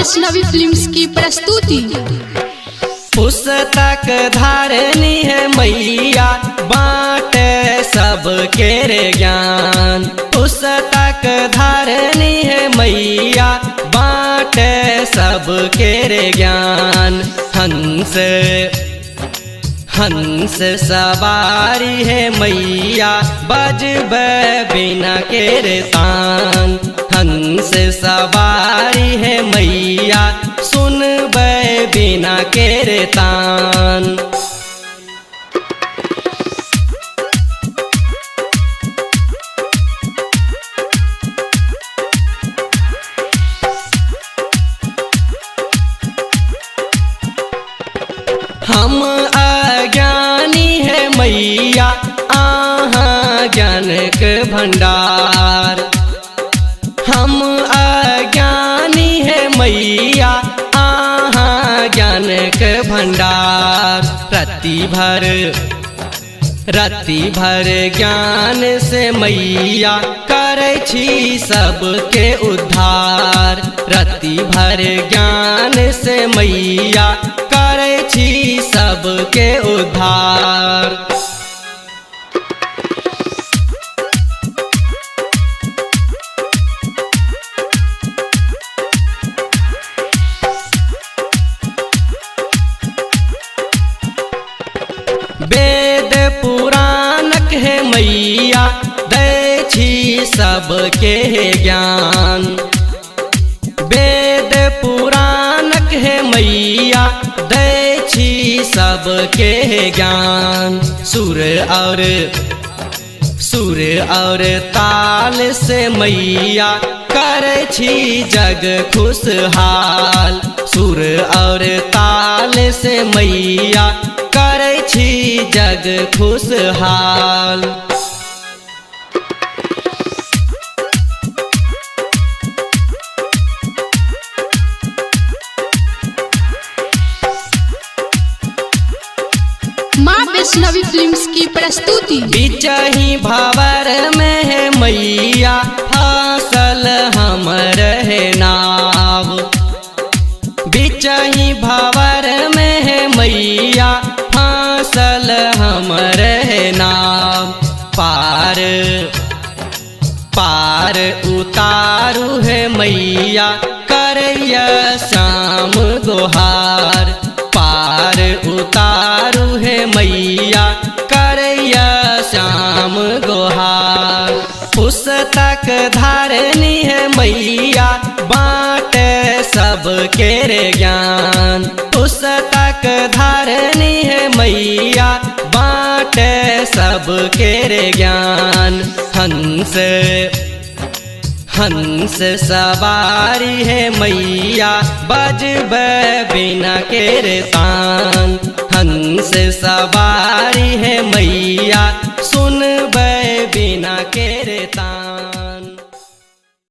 Vaishnavi films की प्रस्तुति। पुस्तक धारनी है मैया, बाटे सबके रे ज्ञान। पुस्तक धारनी है मैया, बाटे सबके रे ज्ञान। हंस सवारी है मैया, बजबे बिना के रे तान। हंस सवारी है मैया, सुनबे बिना के रे तान। हम अज्ञानी है मैया, आहा ज्ञान के भंडार। हम अज्ञानी है मैया, आहा ज्ञान के भंडार। रत्ती भर ज्ञान से मैया, करे छी सबके उद्धार। रत्ती भर ज्ञान से मैया, करे छी सबके उद्धार। वेद पुराणक है मैया, दै छी सबके ज्ञान। वेद पुराणक है मैया, दै छी सबके ज्ञान। सुर और ताल से मैया, करे छी जग खुशहाल। सुर और ताल से मैया, करे छी जग खुशहाल। माँ वैष्णवी फिल्म्स की प्रस्तुति। बिचही भावर में है मैया, फासल हमर है नाव। बिचही भावर में है मैया, फासल हमर है नाव। पार उतारू है मैया, करैया श्याम गोहार। पार उतारू है मैया, करैया श्याम गोहार। पुस्तक धारनी है मैया, बाटे सबके रे ज्ञान। पुस्तक धारनी है मैया, बाटे सबके रे ज्ञान। हंस सवारी है मैया, बजबे बिना के रे तान। हंस सवारी है मैया, सुनबे बिना के रे तान।